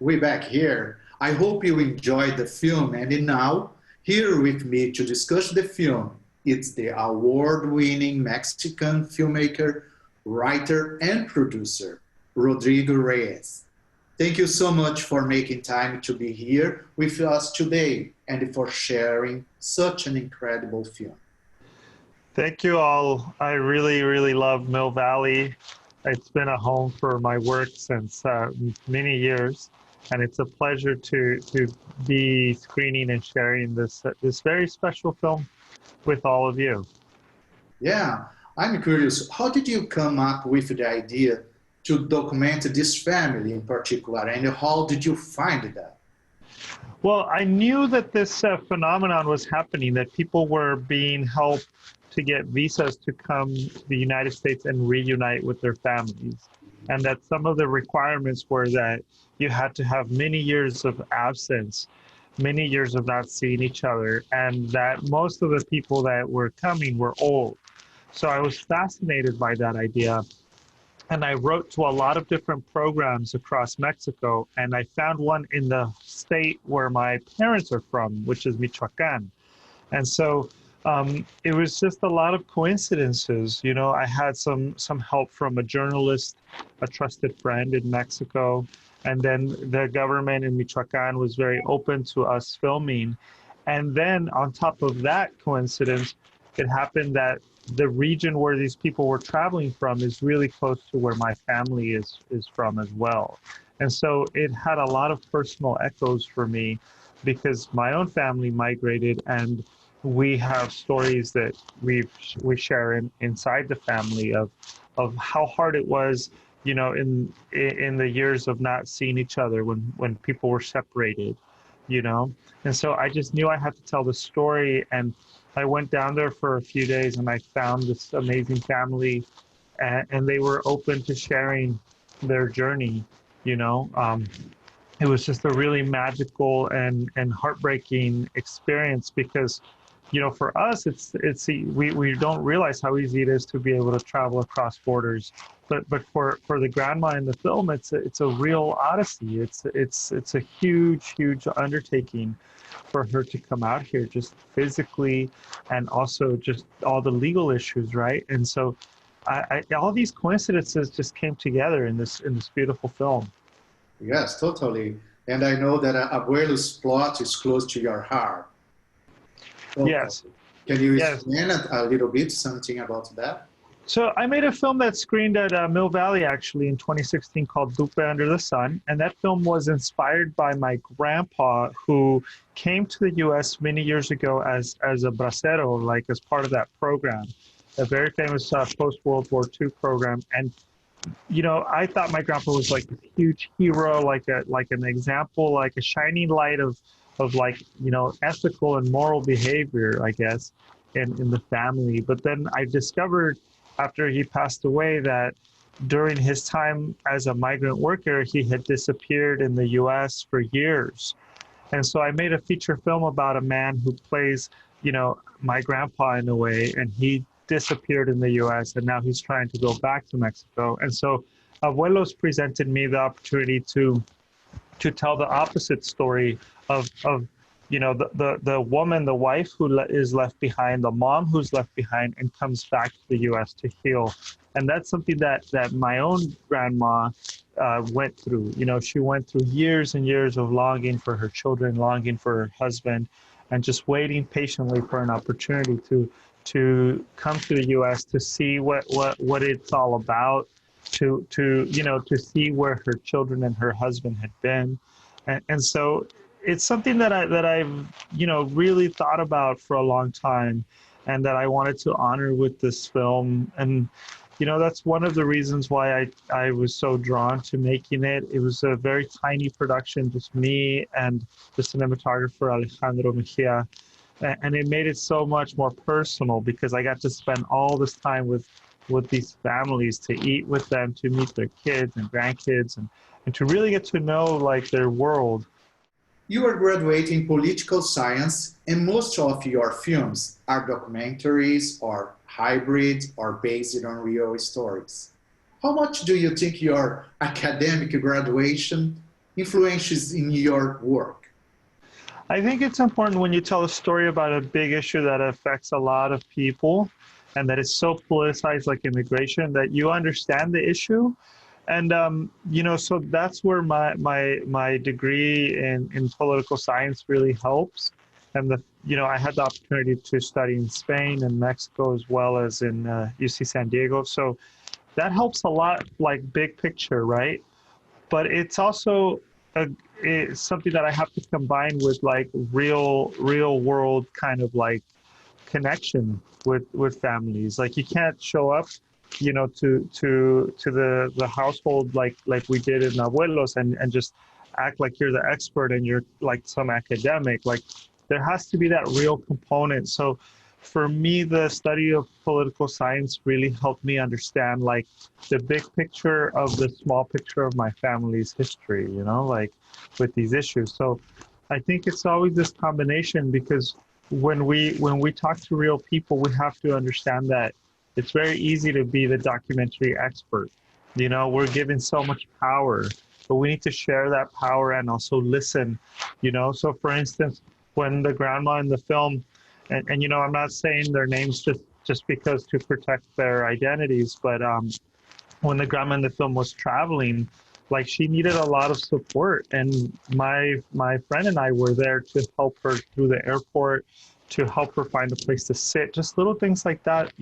we're back here. I hope you enjoyed the film, and now, here with me to discuss the film, it's the award-winning Mexican filmmaker, writer, and producer, Rodrigo Reyes. Thank you so much for making time to be here with us today and for sharing such an incredible film. Thank you all. I really, really love Mill Valley. It's been a home for my work since many years, and it's a pleasure to be screening and sharing this very special film with all of you. Yeah, I'm curious, how did you come up with the idea to document this family in particular, and how did you find that? Well, I knew that this phenomenon was happening, that people were being helped to get visas to come to the United States and reunite with their families. And that some of the requirements were that you had to have many years of absence, many years of not seeing each other, and that most of the people that were coming were old. So I was fascinated by that idea. And I wrote to a lot of different programs across Mexico, and I found one in the state where my parents are from, which is Michoacan. And so it was just a lot of coincidences. You know, I had some help from a journalist, a trusted friend in Mexico, and then the government in Michoacan was very open to us filming. And then on top of that coincidence, it happened that the region where these people were traveling from is really close to where my family is from as well. And so it had a lot of personal echoes for me because my own family migrated, and we have stories that we share inside the family of how hard it was, you know, in the years of not seeing each other when people were separated, you know. And so I just knew I had to tell the story, and I went down there for a few days and I found this amazing family, and they were open to sharing their journey, you know. It was just a really magical and heartbreaking experience because, you know, for us, we don't realize how easy it is to be able to travel across borders, but for the grandma in the film, it's a real odyssey. It's a huge undertaking for her to come out here, just physically, and also just all the legal issues, right? And so, all these coincidences just came together in this beautiful film. Yes, totally. And I know that Abuelos plot is close to your heart. So, yes. Can you explain a little bit something about that? So I made a film that screened at Mill Valley actually in 2016 called Dupe Under the Sun. And that film was inspired by my grandpa, who came to the US many years ago as a bracero, like as part of that program, a very famous post-World War II program. And, you know, I thought my grandpa was like a huge hero, like an example, like a shining light of like, you know, ethical and moral behavior, I guess, in the family. But then I discovered after he passed away that during his time as a migrant worker, he had disappeared in the US for years. And so I made a feature film about a man who plays, you know, my grandpa in a way, and he disappeared in the US, and now he's trying to go back to Mexico. And so Abuelos presented me the opportunity to tell the opposite story of you know, the woman, the wife who is left behind, the mom who's left behind and comes back to the US to heal. And that's something that my own grandma went through. You know, she went through years and years of longing for her children, longing for her husband, and just waiting patiently for an opportunity to come to the US to see what it's all about, to you know, to see where her children and her husband had been. And so it's something that I've, you know, really thought about for a long time, and that I wanted to honor with this film. And, you know, that's one of the reasons why I was so drawn to making it. It was a very tiny production, just me and the cinematographer Alejandro Mejia. And it made it so much more personal because I got to spend all this time with these families, to eat with them, to meet their kids and grandkids, and to really get to know like their world. You are graduating political science, and most of your films are documentaries or hybrid or based on real stories. How much do you think your academic graduation influences in your work? I think it's important when you tell a story about a big issue that affects a lot of people and that is so politicized like immigration that you understand the issue. And so that's where my degree in political science really helps. And I had the opportunity to study in Spain and Mexico as well as in UC San Diego. So that helps a lot, like big picture, right? But it's also it's something that I have to combine with like real world kind of like connection with families. Like you can't show up, to the household like we did in Abuelos and just act like you're the expert and you're like some academic. Like there has to be that real component. So for me, the study of political science really helped me understand like the big picture of the small picture of my family's history, like with these issues. So I think it's always this combination because when we talk to real people, we have to understand that it's very easy to be the documentary expert. We're given so much power, but we need to share that power and also listen, So for instance, when the grandma in the film, and I'm not saying their names just because to protect their identities, but when the grandma in the film was traveling, like she needed a lot of support, and my friend and I were there to help her through the airport, to help her find a place to sit, just little things like that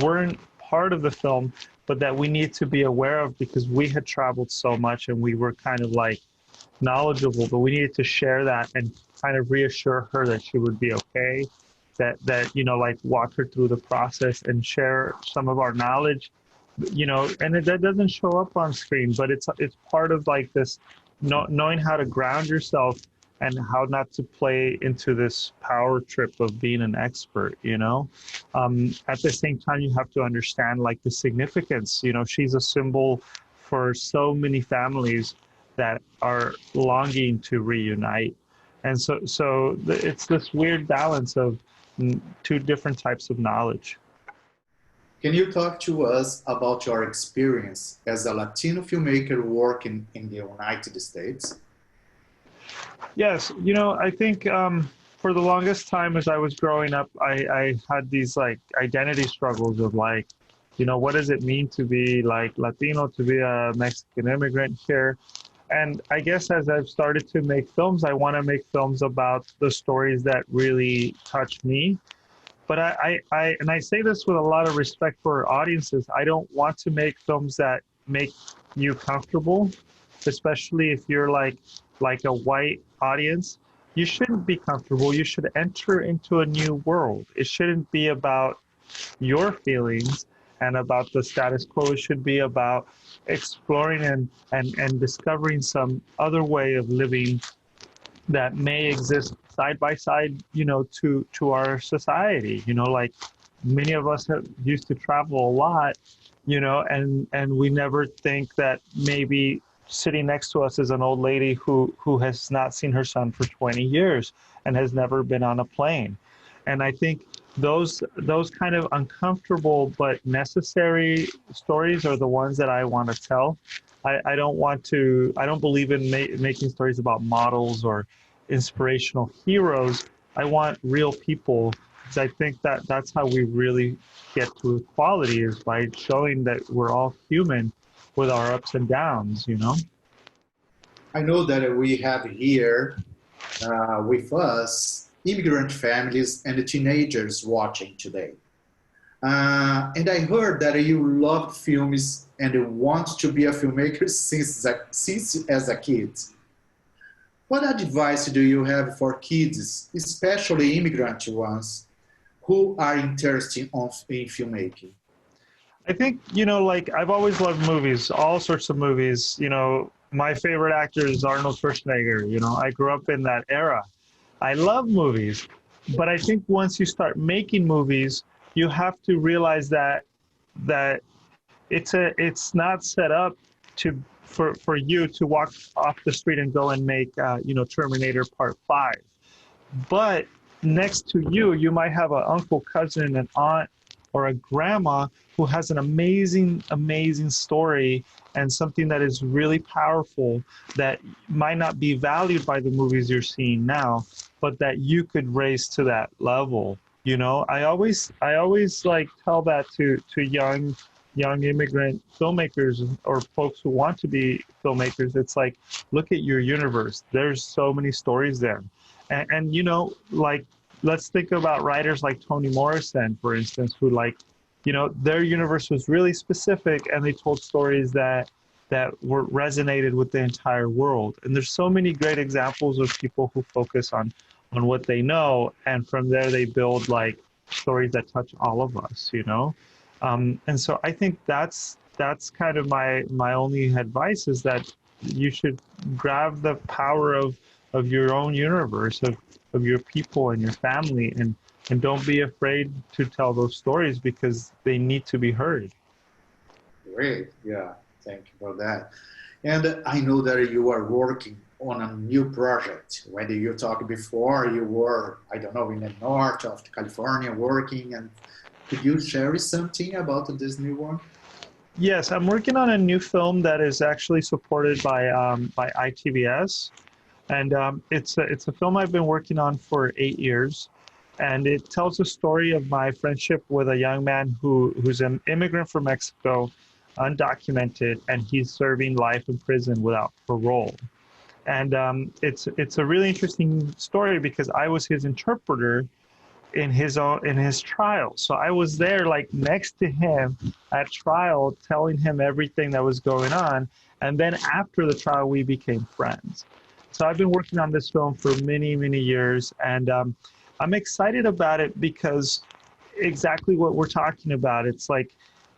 weren't part of the film, but that we need to be aware of because we had traveled so much and we were kind of like knowledgeable, but we needed to share that and kind of reassure her that she would be okay, that like walk her through the process and share some of our knowledge, and that doesn't show up on screen, but it's part of like this knowing how to ground yourself and how not to play into this power trip of being an expert, At the same time, you have to understand like the significance, she's a symbol for so many families that are longing to reunite. And so it's this weird balance of two different types of knowledge. Can you talk to us about your experience as a Latino filmmaker working in the United States? Yes, I think for the longest time as I was growing up, I had these like identity struggles of like, what does it mean to be like Latino, to be a Mexican immigrant here? And I guess as I've started to make films, I want to make films about the stories that really touch me. But I say this with a lot of respect for audiences. I don't want to make films that make you comfortable, especially if you're like a white audience. You shouldn't be comfortable. You should enter into a new world. It shouldn't be about your feelings and about the status quo. It should be about exploring and discovering some other way of living that may exist side by side, to our society. Like many of us used to travel a lot, and we never think that maybe sitting next to us is an old lady who has not seen her son for 20 years and has never been on a plane. And I think those kind of uncomfortable but necessary stories are the ones that I want to tell. I don't believe in making stories about models or inspirational heroes. I want real people, because I think that's how we really get to equality, is by showing that we're all human with our ups and downs, I know that we have here with us immigrant families and the teenagers watching today. And I heard that you loved films and want to be a filmmaker since as a kid. What advice do you have for kids, especially immigrant ones, who are interested in filmmaking? I think, like I've always loved movies, all sorts of movies. My favorite actor is Arnold Schwarzenegger. I grew up in that era. I love movies, but I think once you start making movies, you have to realize that it's not set up for you to walk off the street and go and make Terminator Part 5. But next to you, you might have an uncle, cousin, an aunt, or a grandma who has an amazing, amazing story and something that is really powerful that might not be valued by the movies you're seeing now, but that you could raise to that level. You know, I always like tell that to young immigrant filmmakers or folks who want to be filmmakers. It's like, look at your universe. There's so many stories there. And you know, like, let's think about writers like Toni Morrison, for instance, who, like, you know, their universe was really specific and they told stories that were resonated with the entire world. And there's so many great examples of people who focus on what they know, and from there they build like stories that touch all of us, you know. And so I think that's kind of my only advice, is that you should grab the power of your own universe, of your people and your family, and don't be afraid to tell those stories because they need to be heard. Great, yeah, thank you for that. And I know that you are working on a new project. When you talked before, you were, I don't know, in the north of California working, and could you share something about this new one? Yes, I'm working on a new film that is actually supported by ITVS, and it's a film I've been working on for 8 years, and it tells the story of my friendship with a young man who's an immigrant from Mexico, undocumented, and he's serving life in prison without parole. And it's a really interesting story because I was his interpreter in his trial. So I was there, like, next to him at trial, telling him everything that was going on. And then after the trial, we became friends. So I've been working on this film for many, many years, and I'm excited about it because exactly what we're talking about. It's like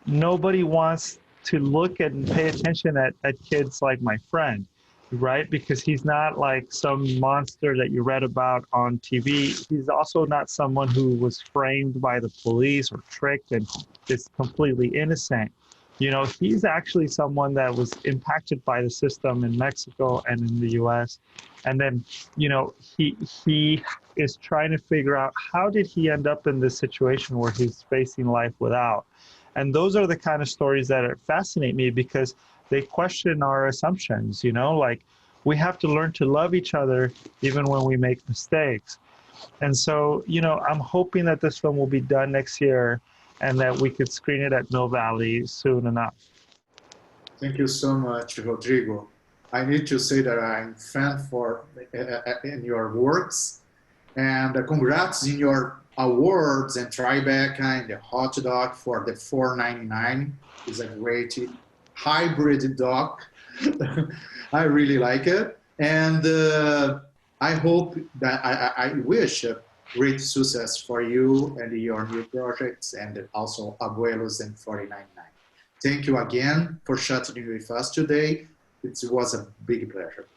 nobody wants to look at and pay attention at kids like my friend, right? Because he's not like some monster that you read about on TV. He's also not someone who was framed by the police or tricked and is completely innocent. You know, he's actually someone that was impacted by the system in Mexico and in the US. And then, you know, he is trying to figure out, how did he end up in this situation where he's facing life without? And those are the kind of stories that fascinate me because they question our assumptions, you know, like, we have to learn to love each other even when we make mistakes. And so, you know, I'm hoping that this film will be done next year and that we could screen it at Mill Valley soon enough. Thank you so much, Rodrigo. I need to say that I'm a fan for in your works, and congrats in your awards and Tribeca and the hot dog for the $4.99 is a great hybrid dog. I really like it, and I hope that I wish great success for you and your new projects, and also Abuelos and 499. Thank you again for chatting with us today. It was a big pleasure.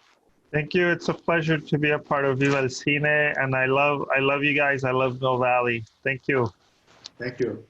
Thank you. It's a pleasure to be a part of Viva el Cine, and I love you guys. I love Mill Valley. Thank you. Thank you.